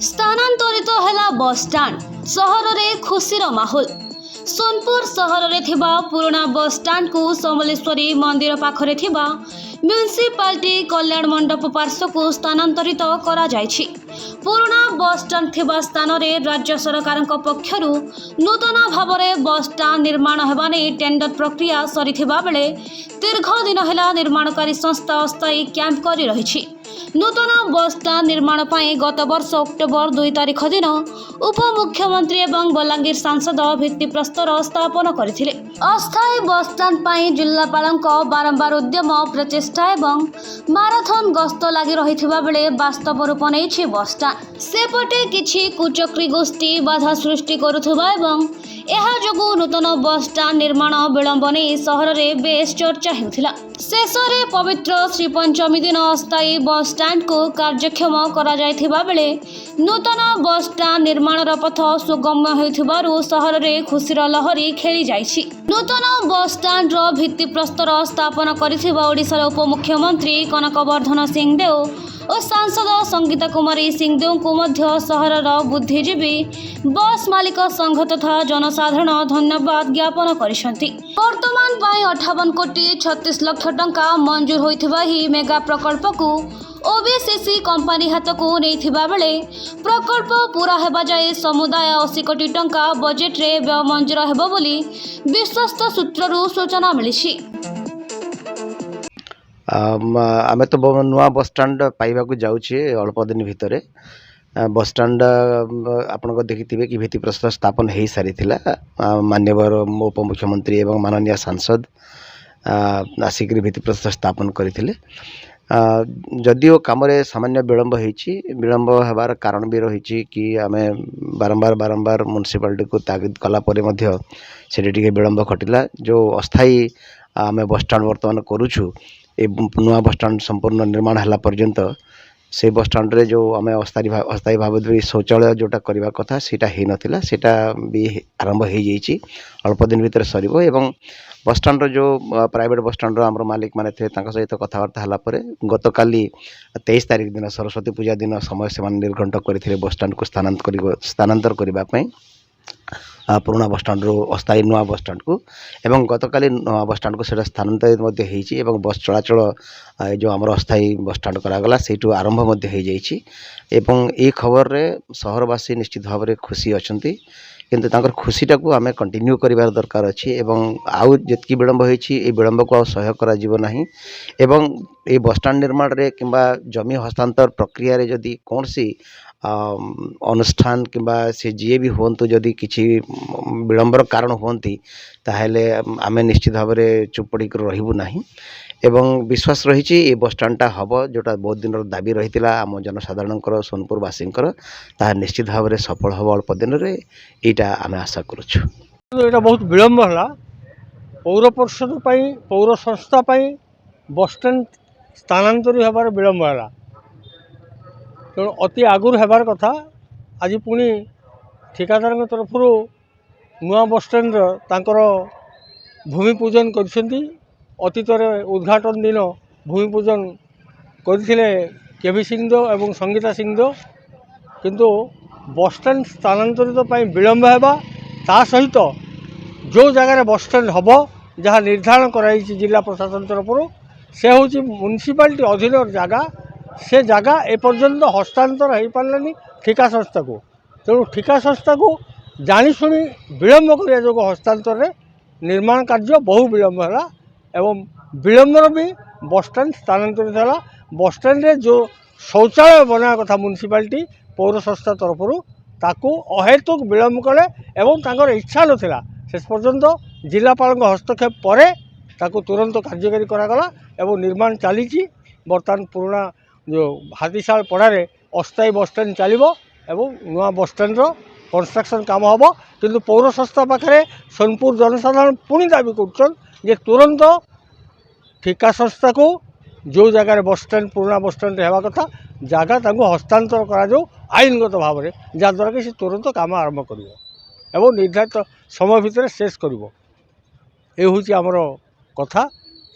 स्थानांतरित है बसस्टाण्ड सहर में खुशीर माहौल। सोनपुर सहर में थिबा पुराना बसस्टाण्ड को समलेश्वरी मंदिर पाखरे थिबा म्युनिसिपालिटी कल्याण मंडप पार्श्व को स्थानांतरित करा जायछि। पुराना बसस्टाण्ड थिबा स्थान रे राज्य सरकार पक्षरु नूतन भाव में बसस्टाण्ड निर्माण हेबा नै टेंडर प्रक्रिया सरिथिबा बेले दीर्घ दिन हेला निर्माणकारी संस्था अस्थायी कैंप करि रहिछि। नूतन बसस्टाण्ड निर्माण पाई गत वर्ष अक्टोबर 2 तारिख दिन उपमुख्यमंत्री एवं बलांगीर सांसद भित्तिप्रस्तर स्थापन करथिले। अस्थायी बसस्टाण्ड पाई जिल्लापालक बारंबार उद्यम प्रचेष्टा एवं माराथन गस्त लगी रहिथिबा बेले वास्तव रूप नेछि बसस्टाण्ड। सेपटे किछि कुचक्री गोष्ठी बाधा सृष्टि करुथुबा एवं एहा जोगु नूतन बसस्टाण्ड निर्माण विलंब नहीं सहर में बेस चर्चा हेउथिला। शेष में पवित्र श्री पंचमी दिन अस्थायी बसस्टाण्ड को कार्यक्षम करा जायथिबा बेले नूतन बसस्टाण्ड निर्माण पथ सुगम्य हेउथिबारु सहर में खुशीर लहरी खेली जाइछि। नूतन बसस्टाण्ड रो भित्तिप्रस्तर स्थापन करिथिबा ओडिशार उपमुख्यमंत्री कनक वर्धन सिंहदेव और सांसद संगीता कुमारी सिंहदेव को मध्य सहरर बुद्धिजीवी बस मालिक संघ तथा जनसाधारण धन्यवाद ज्ञापन करिसंती। वर्तमान पाई 58 कोटी 36 लाख टंका मंजूर होइथिबा ही मेगा प्रकल्प को ओबीसीसी कंपनी हाथ को नैथिबा बेले प्रकल्प पूरा हेबा जाए समुदाय 80 कोटी टंका बजेट रे व्यय मंजूर हेबो बोली विश्वस्त सूत्ररू सूचना मिलिछि। आम तो नुआ बसस्टाण्ड पाइबा जाऊे अल्प दिन भितर बसस्टाण्ड आपन देखिथे कि भित्तिप्रस्तर स्थापन हो सारी मान्यवर उपमुख्यमंत्री एवं माननीय सांसद आसिक भित्तिप्रस्तर स्थापन करते। जदिओ कम सामान्य विलंब होबार कारण भी रही कि आम बारंबार म्युनिसिपालिटी को तागिद कलापर से विलंब घटिला। जो अस्थायी आम बसस्टाण्ड बर्तमान करुछु ए नुआ बसस्टाण्ड संपूर्ण निर्माण है पर्यंत से बसस्टाण्ड रे जो आम अस्थायी भाव शौचालय जोटा करवा कथा सीटा हो नाला सीटा भी आरंभ हो जाइए अल्प दिन भीतर सरिबो। एवं बसस्टाण्ड जो प्राइवेट बसस्टाण्ड आम मालिक माने थे तांका सहित कथबार्ता हला परे गत काली 23 तारिख दिन सरस्वती पूजा दिन समय से निर्घंट करथिले बसस्टाण्ड को स्थानांतर करने पुराना बसस्टाण्ड रो अस्थायी नुआ बसस्टाण्ड को एवं गतकाली नुआ बसस्टाण्ड को सेटा स्थानांतरित होइछि एवं बस चलाचल जो आमर अस्थायी बसस्टाण्ड करागला सेठू आरंभ हो जाइछि। एवं ए खबर रे सहरवासी निश्चित भाव में खुशी अछंती किंतु तांकर खुशीटा को आम कंटिन्यू करिवार दरकार अछि एवं आउ जेतकी विलंब होइछि ए विलंब को सह्य करा जीव नाही। एवं ए बसस्टाण्ड निर्माण रे किंबा जमी हस्तांतर प्रक्रिया रे जदि कोनसी अनुष्ठान किंबा से जी भी हूँ जदि किसी विलंबर कारण हमें ताहले आम निश्चित भाव में चुप पड़ी रहबू नहीं। एवं विश्वास रही बसस्टाण्डटा हम जोटा बहुत दिन दाबी रही आम जनसाधारण सोनपुरवासी निश्चित भाव में सफल हम अल्प दिन में यहाँ आम आशा करुँ। यहाँ बहुत विलंब है पौर परिषद पौर संस्था बसस्टाण्ड स्थानांतरित होबार विलंब है तेणु अति आगुरी होबार कथा आज पुणी ठिकादार तरफ नुआ बसस्टाण्ड तांकर भूमि पूजन करछंती। अतीत उद्घाटन दिन भूमि पूजन करथिले केवी सिंहदेव एवं संगीता सिंहदेव किंतु बसस्टाण्ड स्थानांतरित विलंब होगा ता सहित जो जगार बसस्टाण्ड हम जहाँ निर्धारण कराई जिला प्रशासन तरफ से हूँ म्युनिसिपालिटी अधीन जगह से जगह एपर्यंत हस्तांतर हो पारानी ठिका संस्था को। तेणु ठिका संस्था को जाशुणी विलंब करने जो हस्तांतर निर्माण कार्य बहु विलंब है एवं विलंबर भी बसस्टाण्ड स्थानांतरित है। बसस्टाण्ड जो शौचालय बना कथा म्युनिसिपालिटी पौर संस्था तरफ ताकू अहेतुक विलंब कले एवं तांकर इच्छा नथिला शेष पर्यंत जिलापाल हस्तक्षेप पर ताकू तुरंत कार्यकारी करागला एवं निर्माण चली। बर्तमान पुराना जो हाथीशाल पड़ारे अस्थायी बसस्टाण्ड चलो एवं नुआ बसस्टाण्ड कंस्ट्रक्शन काम हम किंतु पौर संस्था पाखे सोनपुर जनसाधारण पुणी दाबी कर तुरंत ठिका संस्था को जो जगार बसस्टाण्ड पुराना बसस्टाण्ड होगा कथा जगह हस्तांतर कर आईनगत भाव में जहाद्वारा कि तुरंत काम आरंभ कर निर्धारित समय भितर शेष कर आमर कथा।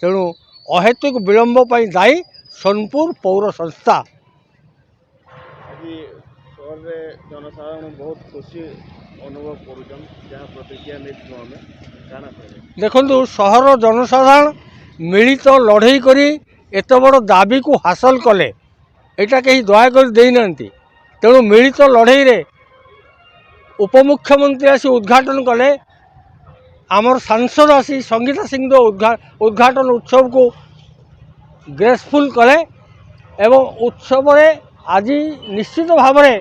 तेणु अहेतुक विलंब दायी सोनपुर पौर संस्था। ଆଜି ସହରରେ ଜନସାଧାରଣ ବହୁତ ଖୁସି ଅନୁଭବ କରୁଛନ୍ ଯାହା ପ୍ରତିକ୍ରିୟା ନେଇଥିଲୁ ଆମେ କାଣା କହିବେ? ଦେଖନ୍ତୁ ସହର ଜନସାଧାରଣ ମିଳିତ ଲଢ଼େଇ କରି ଏତେ ବଡ଼ ଦାବିକୁ ହାସଲ କଲେ, ଏଇଟା କେହି ଦୟାକରି ଦେଇନାହାନ୍ତି। ତେଣୁ ମିଳିତ ଲଢ଼େଇରେ ଉପମୁଖ୍ୟମନ୍ତ୍ରୀ ଆସି ଉଦ୍ଘାଟନ କଲେ, ଆମର ସାଂସଦ ଆସି ସଙ୍ଗୀତା ସିଂଦେଓ ଉଦ୍ଘାଟନ ଉତ୍ସବକୁ ଗ୍ରେସଫୁଲ୍ କଲେ ଏବଂ ଉତ୍ସବରେ ଆଜି ନିଶ୍ଚିତ ଭାବରେ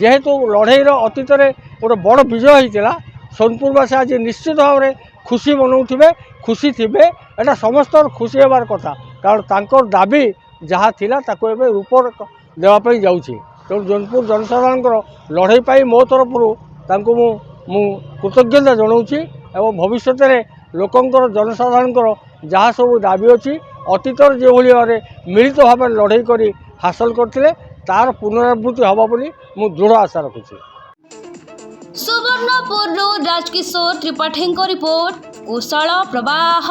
ଯେହେତୁ ଲଢ଼େଇର ଅତୀତରେ ଗୋଟେ ବଡ଼ ବିଜୟ ହୋଇଥିଲା, ସୋନପୁରବାସୀ ଆଜି ନିଶ୍ଚିତ ଭାବରେ ଖୁସି ମନାଉଥିବେ, ଖୁସି ଥିବେ। ଏଇଟା ସମସ୍ତଙ୍କର ଖୁସି ହେବାର କଥା, କାରଣ ତାଙ୍କର ଦାବି ଯାହା ଥିଲା ତାକୁ ଏବେ ରୂପ ଦେବା ପାଇଁ ଯାଉଛି। ତେଣୁ ଜୋନପୁର ଜନସାଧାରଣଙ୍କର ଲଢ଼େଇ ପାଇଁ ମୋ ତରଫରୁ ତାଙ୍କୁ ମୁଁ କୃତଜ୍ଞତା ଜଣାଉଛି ଏବଂ ଭବିଷ୍ୟତରେ ଲୋକଙ୍କର ଜନସାଧାରଣଙ୍କର ଯାହା ସବୁ ଦାବି ଅଛି ଅତୀତରେ ଯେଭଳି ଭାବରେ ମିଳିତ ଭାବରେ ଲଢ଼େଇ କରି ହାସଲ କରିଥିଲେ ତାର ପୁନରାବୃତ୍ତି ହେବ ବୋଲି ମୁଁ ଦୃଢ଼ ଆଶା ରଖୁଛି। ସୁବର୍ଣ୍ଣପୁରରୁ ରାଜକିଶୋର ତ୍ରିପାଠୀଙ୍କ ରିପୋର୍ଟ, କୁଶଳ ପ୍ରବାହ।